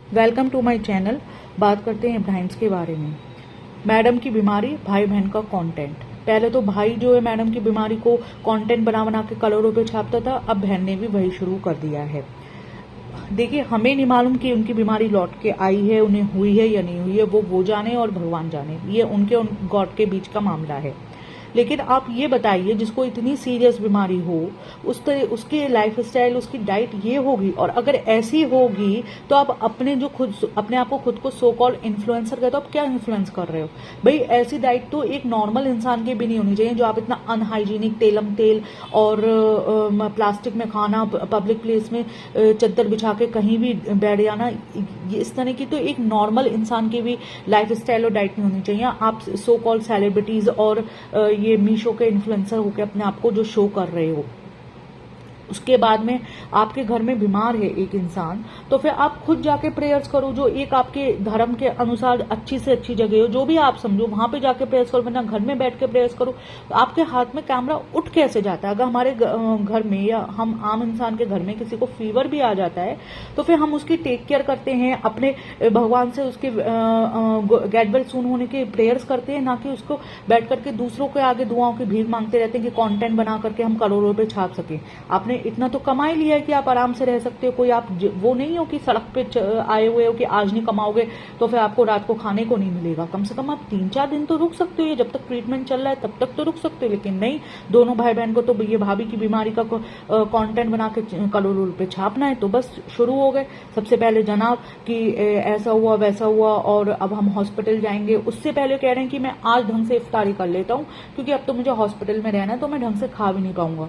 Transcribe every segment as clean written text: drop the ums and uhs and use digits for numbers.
Welcome to my channel. बात करते हैं इब्राहिम्स के बारे में। मैडम की बीमारी, भाई बहन का कंटेंट। पहले तो भाई जो है मैडम की बीमारी को कंटेंट बना बना के करोड़ों पे छापता था, अब बहन ने भी वही शुरू कर दिया है। देखिए, हमें नहीं मालूम कि उनकी बीमारी लौट के आई है, उन्हें हुई है या नहीं हुई है, वो जाने और भगवान जाने। ये उनके गॉड के बीच का मामला है। लेकिन आप ये बताइए, जिसको इतनी सीरियस बीमारी हो, उसके लाइफ स्टाइल, उसकी डाइट ये होगी, और अगर ऐसी होगी तो आप अपने आप को खुद को सो कॉल्ड इन्फ्लुएंसर कहते हो, आप क्या इन्फ्लुएंस कर रहे हो भाई? ऐसी डाइट तो एक नॉर्मल इंसान की भी नहीं होनी चाहिए, जो आप इतना अनहाइजीनिक तेलम तेल और प्लास्टिक में खाना, पब्लिक प्लेस में चद्दर बिछा के कहीं भी बैठ जाना, इस तरह की तो एक नॉर्मल इंसान की भी लाइफ स्टाइल और डाइट नहीं होनी चाहिए। आप सो कॉल्ड सेलिब्रिटीज और ये मीशो के इन्फ्लुएंसर होकर अपने आप को जो शो कर रहे हो, उसके बाद में आपके घर में बीमार है एक इंसान, तो फिर आप खुद जाके प्रेयर्स करो, जो एक आपके धर्म के अनुसार अच्छी से अच्छी जगह हो, जो भी आप समझो वहां पे जाके प्रेयर्स करो, वरना घर में बैठ के प्रेयर्स करो। तो आपके हाथ में कैमरा उठ कैसे जाता है? अगर हमारे घर में या हम आम इंसान के घर में किसी को फीवर भी आ जाता है, तो फिर हम उसकी टेक केयर करते हैं, अपने भगवान से उसके गेट वेल सून होने के प्रेयर्स करते हैं, ना कि उसको बैठ करके दूसरों के आगे दुआओं की भीख मांगते रहते हैं कि कंटेंट बना करके हम करोड़ों रुपए छाप सकें। आपने इतना तो कमा ही लिया है कि आप आराम से रह सकते हो। कोई आप वो नहीं हो कि सड़क पे आए हुए हो कि आज नहीं कमाओगे तो फिर आपको रात को खाने को नहीं मिलेगा। कम से कम आप 3-4 दिन तो रुक सकते हो, जब तक ट्रीटमेंट चल रहा है तब तक तो रुक सकते हो। लेकिन नहीं, दोनों भाई बहन को तो ये भाभी की बीमारी का कंटेंट बना के करोड़ों रुपए छापना है, तो बस शुरू हो गए। सबसे पहले जनाब कि ऐसा हुआ वैसा हुआ और अब हम हॉस्पिटल जाएंगे। उससे पहले कह रहे हैं कि मैं आज ढंग से इफ्तारी कर लेता हूँ, क्योंकि अब तो मुझे हॉस्पिटल में रहना है, तो मैं ढंग से खा भी नहीं पाऊंगा।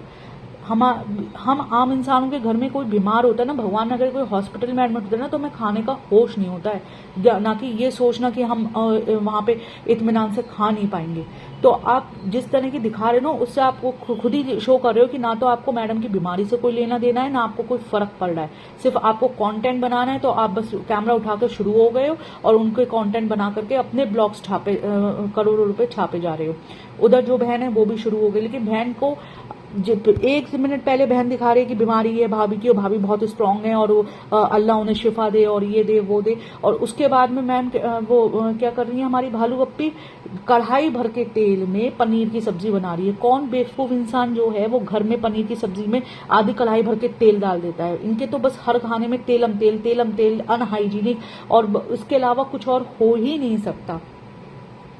हम आम इंसानों के घर में कोई बीमार होता है ना, भगवान अगर कोई हॉस्पिटल में एडमिट होता है ना, तो हमें खाने का होश नहीं होता है, ना कि ये सोचना कि हम वहां पे इत्मीनान से खा नहीं पाएंगे। तो आप जिस तरह की दिखा रहे हो, उससे आपको खुद ही शो कर रहे हो कि ना तो आपको मैडम की बीमारी से कोई लेना देना है, ना आपको कोई फर्क पड़ रहा है। सिर्फ आपको कंटेंट बनाना है, तो आप बस कैमरा उठा कर शुरू हो गए हो और उनके कंटेंट बना करके अपने ब्लॉग्स छापे, करोड़ों रुपए छापे जा रहे हो। उधर जो बहन है वो भी शुरू हो गई, लेकिन बहन को 1 मिनट पहले बहन दिखा रही है कि बीमारी है भाभी की, और भाभी बहुत स्ट्रांग है और अल्लाह उन्हें शिफा दे और ये दे वो दे। और उसके बाद में मैम वो क्या कर रही है हमारी भालू गप्पी, कढ़ाई भर के तेल में पनीर की सब्जी बना रही है। कौन बेवकूफ इंसान जो है वो घर में पनीर की सब्जी में आधी कढ़ाई भर के तेल डाल देता है? इनके तो बस हर खाने में तेलम तेल अनहाइजीनिक, और इसके अलावा कुछ और हो ही नहीं सकता।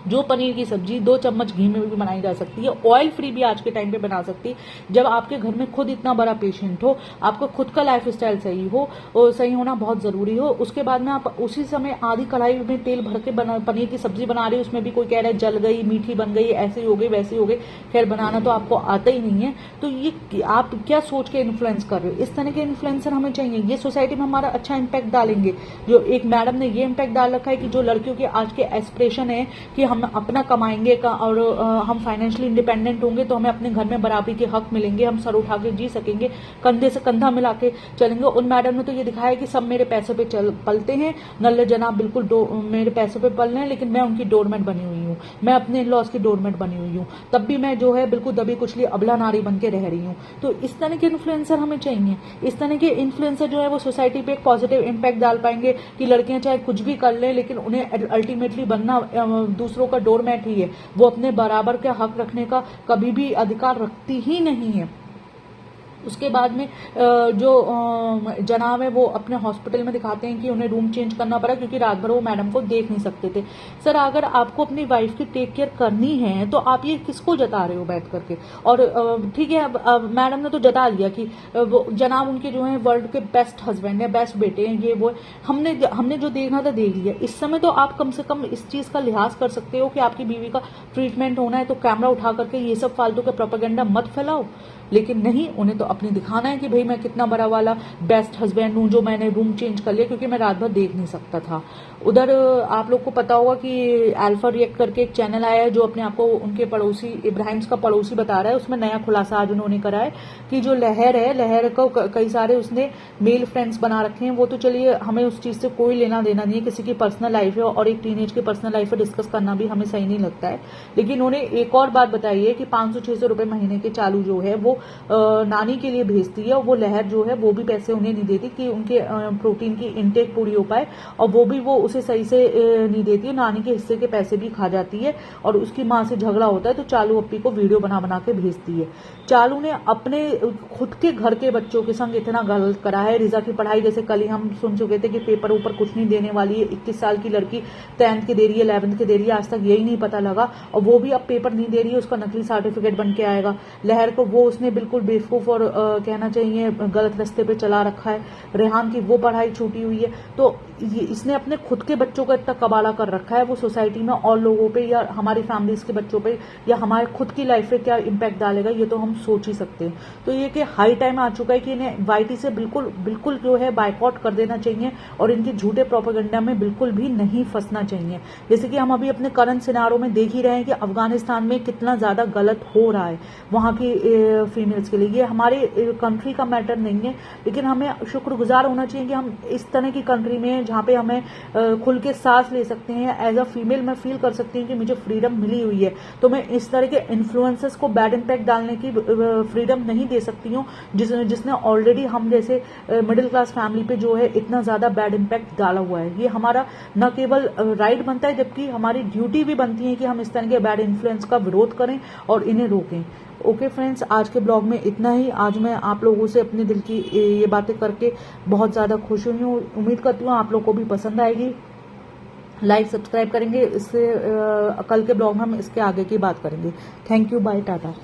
जो पनीर की सब्जी 2 चम्मच घी में भी बनाई जा सकती है, ऑयल फ्री भी आज के टाइम पे बना सकती है। जब आपके घर में खुद इतना बड़ा पेशेंट हो, आपको खुद का लाइफ स्टाइल सही हो, और सही होना बहुत जरूरी हो, उसके बाद में आप उसी समय आधी कढ़ाई में तेल भर के पनीर की सब्जी बना रहे हो, उसमें भी कोई कह रहा है जल गई, मीठी बन गई, ऐसे ही हो गई वैसे ही हो गई। खैर, बनाना तो आपको आता ही नहीं है, तो ये आप क्या सोच के इन्फ्लुएंस कर रहे हो? इस तरह के इन्फ्लुएंसर हमें चाहिए, ये सोसाइटी में हमारा अच्छा इंपैक्ट डालेंगे। जो एक मैडम ने ये इंपैक्ट डाल रखा है कि जो लड़कियों के आज के एस्पिरेशन है कि हम अपना कमाएंगे और हम फाइनेंशियली इंडिपेंडेंट होंगे, तो हमें अपने घर में बराबरी के हक मिलेंगे, हम सर उठा के जी सकेंगे, कंधे से कंधा मिला के चलेंगे। उन मैडम ने तो ये दिखाया कि सब मेरे पैसे पे पलते हैं, नल्ले जनाब बिल्कुल मेरे पैसों पे पल रहे हैं, लेकिन मैं उनकी डोरमेट बनी हुई हूँ, मैं अपने लॉस की डोरमेट बनी हुई हूँ, तब भी मैं जो है बिल्कुल दबी कुचली अबला नारी बन के रह रही हूँ। तो इस तरह के इन्फ्लुएंसर हमें चाहिए। इस तरह के इन्फ्लुएंसर जो है वो सोसाइटी पे एक पॉजिटिव इंपैक्ट डाल पाएंगे कि लड़कियां चाहे कुछ भी कर लें, लेकिन उन्हें अल्टीमेटली बनना दूसरों का डोरमैट ही है। वो अपने बराबर का हक रखने का कभी भी अधिकार रखती ही नहीं है। उसके बाद में जो जनाब है वो अपने हॉस्पिटल में दिखाते हैं कि उन्हें रूम चेंज करना पड़ा, क्योंकि रात भर वो मैडम को देख नहीं सकते थे। सर, अगर आपको अपनी वाइफ की टेक केयर करनी है तो आप ये किसको जता रहे हो बैठ करके? और ठीक है, अब मैडम ने तो जता दिया कि वो जनाब उनके जो है वर्ल्ड के बेस्ट हस्बैंड है, बेस्ट बेटे हैं, ये वो। हमने जो देखना था देख लिया। इस समय तो आप कम से कम इस चीज का लिहाज कर सकते हो कि आपकी बीवी का ट्रीटमेंट होना है, तो कैमरा उठा करके ये सब फालतू का प्रोपेगेंडा मत फैलाओ। लेकिन नहीं, उन्हें तो अपने दिखाना है कि भाई मैं कितना बड़ा वाला बेस्ट हस्बैंड हूं, जो मैंने रूम चेंज कर लिया क्योंकि मैं रात भर देख नहीं सकता था। उधर आप लोग को पता होगा कि अल्फा रिएक्ट करके एक चैनल आया है, जो अपने आप को उनके पड़ोसी इब्राहिम्स का पड़ोसी बता रहा है। उसमें नया खुलासा आज उन्होंने करा है कि जो लहर है, लहर को कई सारे उसने मेल फ्रेंड्स बना रखे हैं। वो तो चलिए, हमें उस चीज से कोई लेना देना नहीं है, किसी की पर्सनल लाइफ है और एक टीनेज की पर्सनल लाइफ है, डिस्कस करना भी हमें सही नहीं लगता है। लेकिन उन्होंने एक और बात बताई है कि 500-600 रुपए महीने के चालू जो है वो नानी के लिए भेजती है और वो लहर जो है वो भी पैसे उन्हें नहीं देती कि उनके प्रोटीन की इनटेक पूरी हो पाए, और वो भी वो उसे सही से नहीं देती है, नानी के हिस्से के पैसे भी खा जाती है। और उसकी माँ से झगड़ा होता है तो चालू अप्पी को वीडियो बना बना के भेजती है। चालू ने अपने खुद के घर के बच्चों के संग इतना गलत करा है। रिजा की पढ़ाई, जैसे कल ही हम सुन चुके थे कि पेपर ऊपर कुछ नहीं देने वाली है, 21 साल की लड़की 10th के दे रही है, 11th के दे रही है, आज तक यही नहीं पता लगा, और वो भी अब पेपर नहीं दे रही है, उसका नकली सर्टिफिकेट बन के आएगा। लहर को वो उसने बिल्कुल बेवकूफ और कहना चाहिए गलत रास्ते पे चला रखा है। रेहान की वो पढ़ाई छूटी हुई है, तो इसने अपने खुद के बच्चों का इतना कबाड़ा कर रखा है, वो सोसाइटी में और लोगों पे या हमारी फैमिलीज के बच्चों पे या हमारे खुद की लाइफ पे क्या इम्पैक्ट डालेगा, ये तो हम सोच ही सकते हैं। तो ये कि हाई टाइम आ चुका है कि इन्हें वाईटी से बिल्कुल जो है बायकॉट कर देना चाहिए और इनके झूठे प्रोपेगेंडा में बिल्कुल भी नहीं फंसना चाहिए। जैसे कि हम अभी अपने करंट सिनारों में देख ही रहे हैं कि अफगानिस्तान में कितना ज्यादा गलत हो रहा है वहां की फीमेल्स के लिए। ये हमारे कंट्री का मैटर नहीं है, लेकिन हमें शुक्रगुजार होना चाहिए कि हम इस तरह की कंट्री में जहां पे हमें खुल के सांस ले सकते हैं। एज अ फीमेल मैं फील कर सकती हूँ कि मुझे फ्रीडम मिली हुई है, तो मैं इस तरह के इन्फ्लुएंसेस को बैड इम्पैक्ट डालने की फ्रीडम नहीं दे सकती हूँ जिसने ऑलरेडी हम जैसे मिडिल क्लास फैमिली पे जो है इतना ज्यादा बैड इम्पैक्ट डाला हुआ है। ये हमारा न केवल राइट बनता है जबकि हमारी ड्यूटी भी बनती है कि हम इस तरह के बैड इन्फ्लुएंस का विरोध करें और इन्हें रोकें। ओके फ्रेंड्स, आज के ब्लॉग में इतना ही। आज मैं आप लोगों से अपने दिल की ये बातें करके बहुत ज़्यादा खुश हुई हूँ। उम्मीद करती हूँ आप लोगों को भी पसंद आएगी। लाइक सब्सक्राइब करेंगे। इससे कल के ब्लॉग में हम इसके आगे की बात करेंगे। Thank you, bye, Tata.